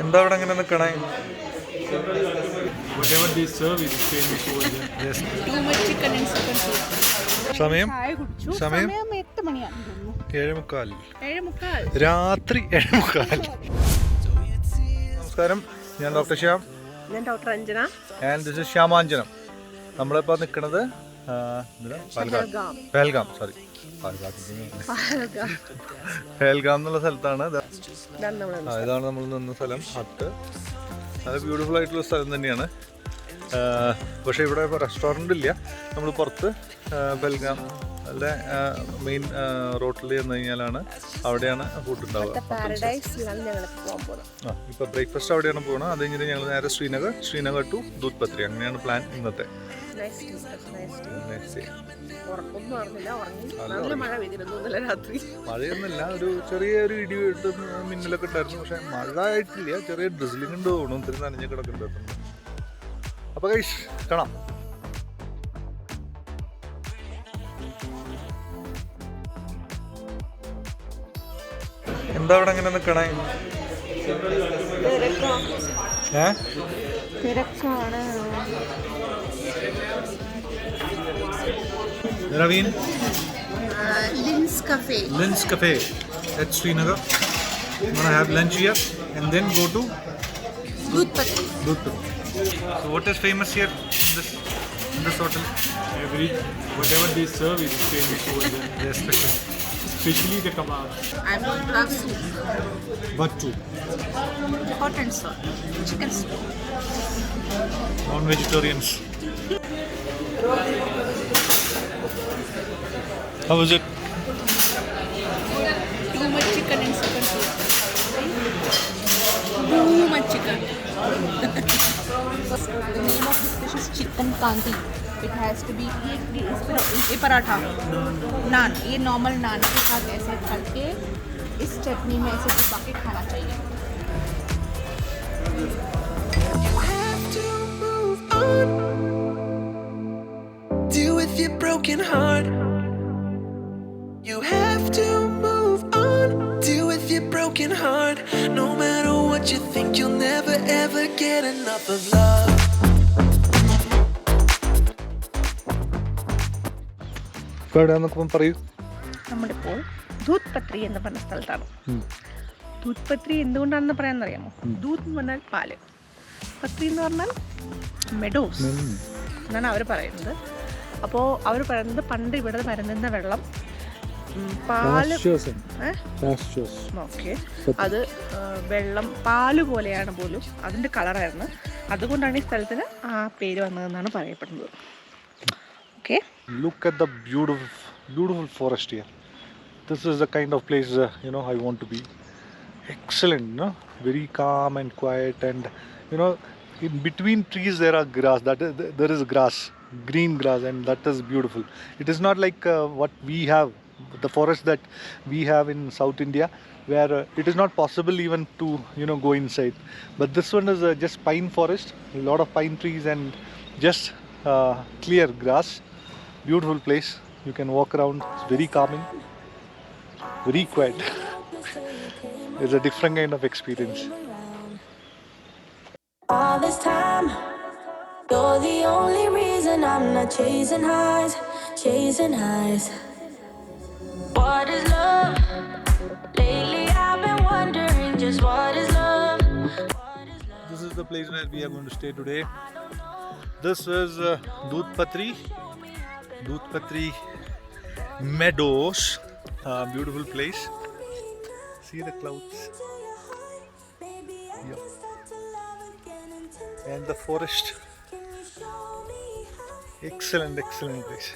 എന്താ അവിടെ അങ്ങനെ നിൽക്കണേ? സമയം 7:45. രാത്രി 7:45. നമസ്കാരം, ഞാൻ ഡോക്ടർ ശ്യാം. ഞാൻ doctor Anjana. And this is Shyamanjanam. നമ്മളിപ്പോൾ നിൽക്കുന്നത് പഹൽഗാം എന്നുള്ള സ്ഥലത്താണ്. ഇതാണ് നമ്മൾ നിന്ന സ്ഥലം. ഹട്ട് നല്ല ബ്യൂട്ടിഫുൾ ആയിട്ടുള്ള സ്ഥലം തന്നെയാണ്. പക്ഷേ ഇവിടെ ഇപ്പോൾ റെസ്റ്റോറൻ്റ് ഇല്ല. നമ്മൾ പുറത്ത് പഹൽഗാം അല്ലെ മെയിൻ റോട്ടിൽ ചെന്ന് കഴിഞ്ഞാലാണ് അവിടെയാണ് ഫുഡ് ഉണ്ടാവുക. ഇപ്പോൾ ബ്രേക്ക്ഫാസ്റ്റ് അവിടെയാണ് പോകുന്നത്. അത് കഴിഞ്ഞിട്ട് ഞങ്ങൾ നേരെ ശ്രീനഗർ ടു ദൂത് പത്രി, അങ്ങനെയാണ് പ്ലാൻ ഇന്നത്തെ. മഴയൊന്നുമില്ല, ഒരു ചെറിയൊരു ഇടി വെട്ട് മിന്നലൊക്കെ ഉണ്ടായിരുന്നു. പക്ഷെ മഴ ആയിട്ടില്ല, ചെറിയ ഡ്രിസിലിംഗ് ഉണ്ട് തോന്നുന്നു. ഒത്തിരി നനഞ്ഞ കിടക്കുന്നുണ്ട്. അപ്പൊ ഗൈസ് കാണാം. എന്താ അവിടെ അങ്ങനെ നിൽക്കണേ? Raveen? Lin's Cafe at Srinagar. I'm gonna have lunch here and then go to Dudh Patri. So what is famous here in this hotel? Whatever they serve is famous over there. Yes, special. Especially the kebab. I'm going to have soup. What too? Hot and soft. Chicken soup. Non-vegetarians. How was it? Too much chicken and chicken soup. Too much chicken. The name of this dish is chicken kanti. It has to be ये पराठा नान, ये normal नान के साथ ऐसे करके इस चटनी में ऐसे डुबा के खाना चाहिए. You have to move on. Deal with your broken heart. You have to move on. Deal with your broken heart. No matter what you think, you'll never ever get enough of love. പറയൂ. നമ്മളിപ്പോൾ ദൂത് പത്രി എന്ന് പറഞ്ഞ സ്ഥലത്താണ്. ദൂത് പത്രി എന്തുകൊണ്ടാണെന്ന് പറയാന്നറിയാമോ? ദൂത് എന്ന് പറഞ്ഞാൽ പാല്, പത്രി എന്ന് പറഞ്ഞാൽ മെഡോസ് എന്നാണ് അവർ പറയുന്നത്. അപ്പോൾ അവർ പറയുന്നത് പണ്ട് ഇവിടെ വരുന്ന വെള്ളം പാല്, ഓക്കെ, അത് വെള്ളം പാല് പോലെയാണ് പോലും, അതിൻ്റെ കളറായിരുന്നു. അതുകൊണ്ടാണ് ഈ സ്ഥലത്തിന് ആ പേര് വന്നതെന്നാണ് പറയപ്പെടുന്നത്. Okay. Look at the beautiful forest here. This is the kind of place I want to be. Excellent, no? Very calm and quiet, and in between trees there are grass. There is grass, green grass, and that is beautiful. It is not like what we have, the forest that we have in South India, where it is not possible even to go inside. But this one is just pine forest, a lot of pine trees, and just clear grass. Beautiful place. You can walk around. It's very calming, very quiet. It's a different kind of experience. All this time, you're the only reason I'm not chasing highs. What is love? Lately I've been wondering just what is love? This is the place where we are going to stay today. This is Dudh Patri Meadows. Beautiful place. See the clouds. Yeah. And the forest. Excellent place.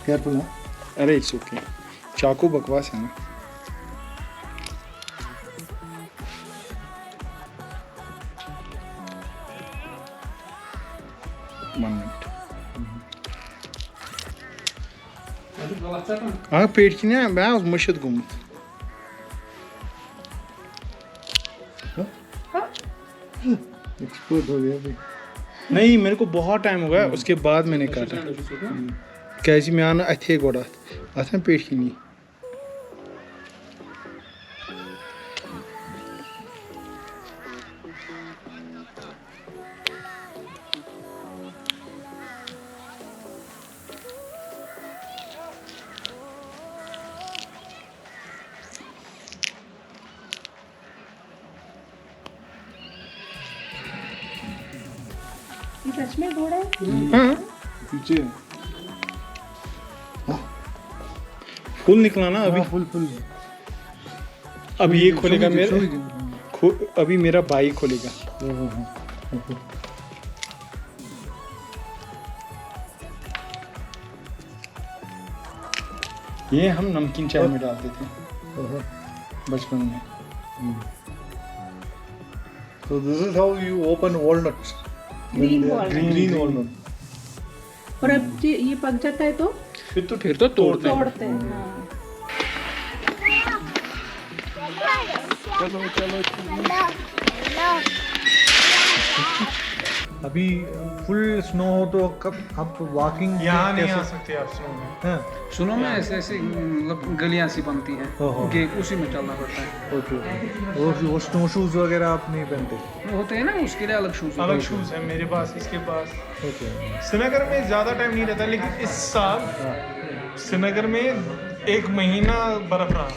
Careful, huh? Arey, it's okay. चाकू बकवास है ना. हाँ पेट की ना मैं उस मुश्किल घूमत एक्सपोर्ट हो गया भाई. नहीं, मेरे को बहुत टाइम हो गया, उसके बाद मैंने काटा. کیازِ مےٚ آو نہٕ اَتھے گۄڈٕ اَتھ نا پیٹھ کِنی ये सच में घोड़ा है? हाँ पीछे फुल निकला ना अभी फुल अब ये खोलेगा मेरा अभी मेरा भाई खोलेगा ये हम नमकीन चाय में डालते थे बचपन में So this is how you open walnuts. Green walnut. Green walnut. और अब ये पक जाता है तो फिर तो तोड़ते हैं तोड़ते हैं हाँ। अभी फुल स्नो हो तो कब आप वॉकिंग यहाँ नहीं आ सकते आप स्नो में हाँ सुनो में ऐसे ऐसे मतलब गलियां सी बनती हैं कि उसी में चलना पड़ता है ओके वो स्नो शूज वगैरह आप नहीं पहनते वो होते हैं ना उसके लिए अलग शूज है मेरे पास इसके पास ओके श्रीनगर में ज़्यादा टाइम नहीं रहता लेकिन इस साल श्रीनगर में 1 महीना बर्फ रहा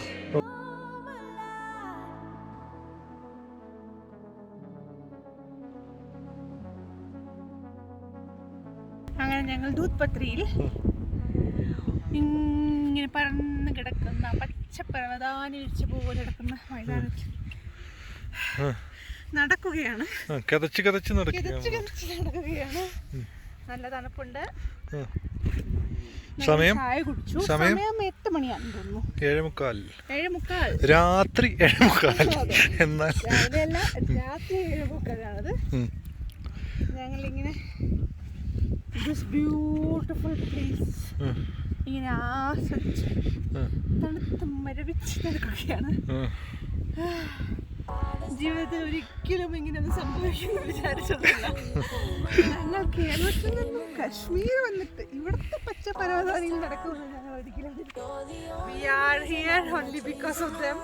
അങ്ങനെ ഞങ്ങൾ ദൂത് പത്രിയിൽ ഇങ്ങനെ പരന്ന് കിടക്കുന്ന പച്ചപ്പരവതാനി വിരിച്ച പോലെ കിടക്കുന്ന മൈതാനത്തിൽ നടക്കുകയാണ് കിതച്ച് കിതച്ച് നടക്കുകയാണ് നല്ല തണുപ്പുണ്ട് സമയം ചായ കുടിച്ചു സമയം 8 മണിയാണെന്ന് തോന്നുന്നു 7:45 രാത്രി 7:45 എന്നാൽ രാവിലെയല്ല രാത്രി 7:45 ഞങ്ങളിങ്ങനെ ദിസ് ബ്യൂട്ടിഫുൾ പ്ലേസ് ഇങ്ങനെ ആസ്വദിച്ച് തണുത്ത് മരവിച്ച് നടക്കുകയാണ് ജീവിതത്തിൽ ഒരിക്കലും ഇങ്ങനെ ഒന്ന് സംഭവിക്കുമെന്ന് വിചാരിച്ചിട്ടില്ല ഞങ്ങൾ കേരളത്തിൽ നിന്നും കശ്മീർ വന്നിട്ട് ഇവിടുത്തെ പച്ച പർവ്വതനിയിൽ നടക്കുമെന്ന് ഞങ്ങൾ ഒരിക്കലും we are here only because of them.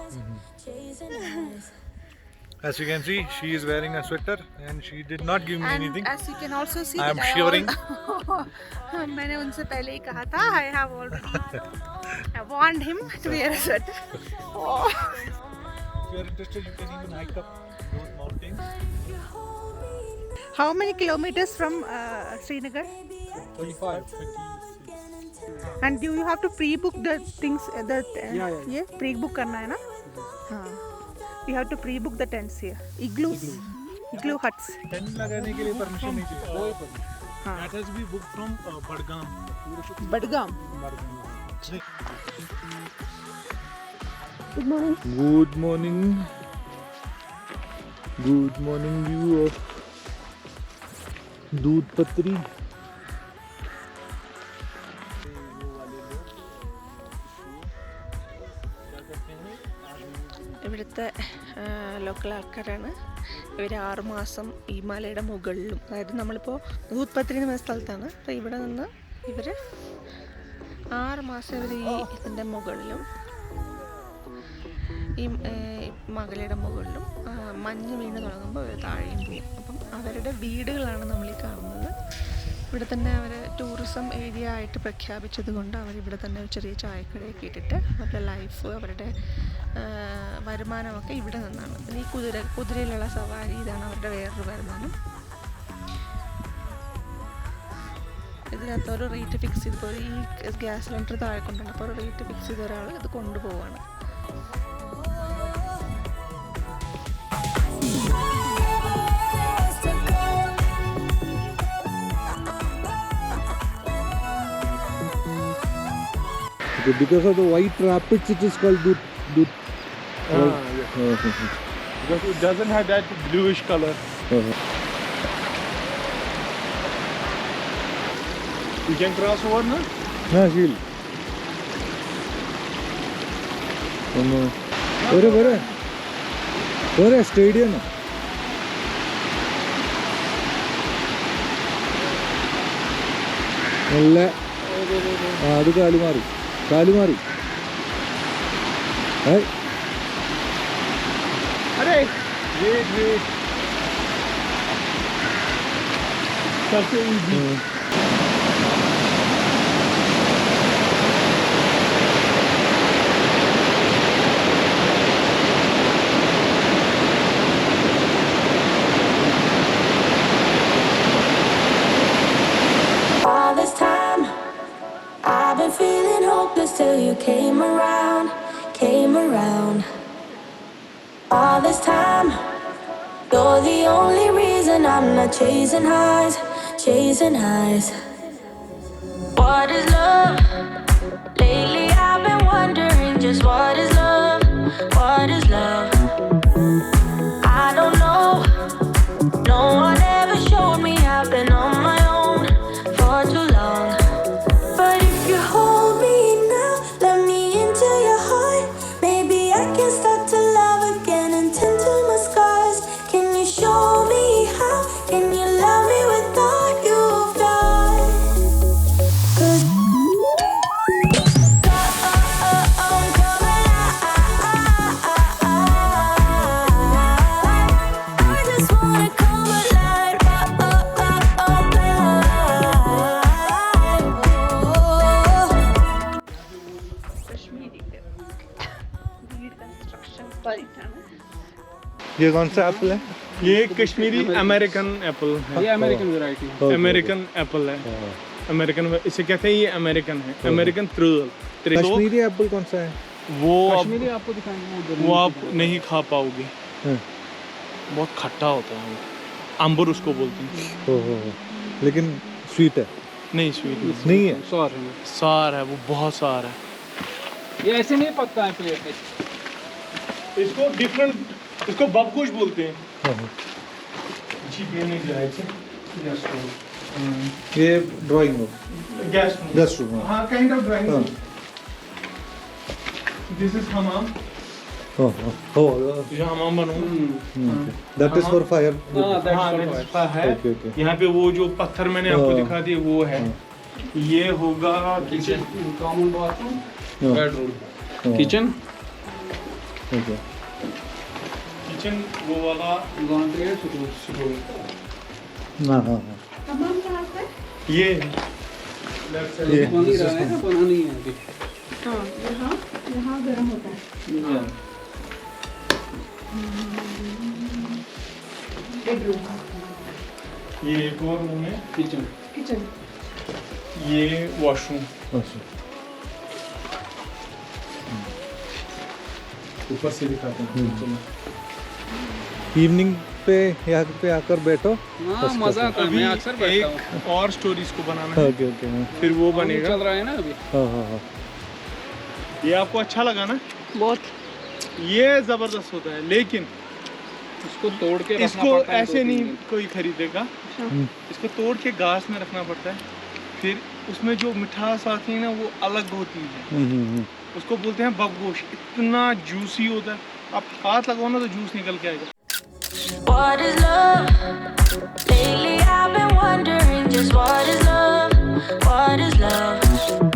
As you can see, she is wearing a sweater and she did not give me anything. As you can also see, I am shivering. मैंने उनसे पहले ही कहा था I have already I warned him to wear a sweater. If you are interested, you can even hike up those mountains. How many kilometers from Srinagar? 25. And do you have to pre-book the things? Yeah, pre-book करना है ना? हाँ. You have to pre-book the tents here. Igloo huts. Tent लगाने के लिए permission नहीं चाहिए. हाँ. That has been booked from Badgam. Badgam. Good morning. Good morning. Good morning view of दूध पत्री. ഇവിടുത്തെ ലോക്കൽ ആൾക്കാരാണ് ഇവർ 6 മാസം ഈ മലയുടെ മുകളിലും അതായത് നമ്മളിപ്പോൾ ദൂത് പത്രി എന്ന സ്ഥലത്താണ് അപ്പോൾ ഇവിടെ നിന്ന് ഇവർ 6 മാസം ഇവർ ഈ ഇതിൻ്റെ മുകളിലും ഈ മലയുടെ മുകളിലും മഞ്ഞ് വീണ് തുടങ്ങുമ്പോൾ അവർ താഴെയും പോകും. അപ്പം അവരുടെ വീടുകളാണ് നമ്മളീ കാണുന്നത്. ഇവിടെ തന്നെ അവർ ടൂറിസം ഏരിയ ആയിട്ട് പ്രഖ്യാപിച്ചത് കൊണ്ട് അവരിവിടെ തന്നെ ഒരു ചെറിയ ചായക്കടയൊക്കെ ഇട്ടിട്ട് അവരുടെ ലൈഫ് അവരുടെ വരുമാനമൊക്കെ ഇവിടെ നിന്നാണ്. പിന്നെ ഈ കുതിരയിലുള്ള സവാരി ഇതാണ് അവരുടെ വേറൊരു വരുമാനം. ഇതിനകത്ത് ഒരു റേറ്റ് ഫിക്സ് ചെയ്തപ്പോൾ ഈ ഗ്യാസ് സിലിണ്ടർ താഴെ കൊണ്ടുവന്നു അപ്പോൾ ഒരു റേറ്റ് ഫിക്സ് ചെയ്ത ഒരാൾ ഇത് കൊണ്ടുപോവാണ്. Because of the white rapids, it is called Dut. Yes. Because it doesn't have that bluish color. You can cross over now? हाँ झील. बरं स्टेडियम. നല്ല അത് കാലുമാറി കാലുമാറി अरे ये सबसे easy All this time, I've been feeling hopeless till you came around, came around. All this time, you're the only reason I'm not chasing highs, chasing highs. What is love? Lately I've been wondering just what is love, what is love? I don't know, no one ever showed me. I've been on my own for too long. But if you hold me now, let me into your heart. Maybe I can start to love again and tend to my scars. Can you show me how? Can you love me with all you've got? 'Cause I'm coming alive. I just wanna come alive. Kashmiri read construction परिधान ये कौन सा Apple है? ये Kashmiri American Apple है। ये American variety है। American Apple है। अमेरिकन इसे कहते हैं, ये अमेरिकन है। अमेरिकन त्रिदल। कश्मीरी एप्पल कौन सा है? वो कश्मीरी आपको दिखाएंगे वो आप नहीं खा पाओगे, बहुत खट्टा होता है वो। अंबर उसको बोलते हैं। लेकिन स्वीट है? नहीं स्वीट नहीं है। सॉर है सार है वो, बहुत सार है। ये ऐसे नहीं पकता है प्लेट में। इसको डिफरेंट, इसको बबगोश बोलते हैं। जी पीने जाए थे ये drawing room, gas guest room. हाँ, kind of drawing room. This is हमाम। जो हमाम बनूंगा, दैट इज फॉर फायर। हाँ है। यहाँ पे वो जो पत्थर मैंने आपको दिखा दिए वो है। ये होगा kitchen, common bathroom, bedroom, kitchen, kitchen वो वाला लॉन्ड्री है, स्टोर। तमाम कहाँ से? ये बन ही रहा है ना, बना नहीं है अभी। हाँ, यहाँ गर्म होता है। बेडरूम, ये एक और रूम है, किचन। किचन, ये वॉशरूम। ऊपर से दिखाते हैं। इवनिंग पे यहाँ पे आकर बैठो। हाँ, मजा आता है। अभी मैं अक्सर बैठता हूँ। एक और स्टोरी इसको बनाना है, ओके ओके। फिर वो चल बनेगा। रहा है ना अभी। हाँ। ये आपको अच्छा लगा ना? बहुत ये जबरदस्त होता है, लेकिन इसको तोड़ के रखना इसको पड़ता है, ऐसे 2-3 नहीं दिन। कोई खरीदेगा। इसको तोड़ के घास में रखना पड़ता है, फिर उसमें जो मिठास आती है ना वो अलग होती है। उसको बोलते हैं बबगोश। इतना जूसी होता है, आप हाथ लगाओ ना तो जूस निकल के आएगा। What is love? Lately I've been wondering just what is love? What is love?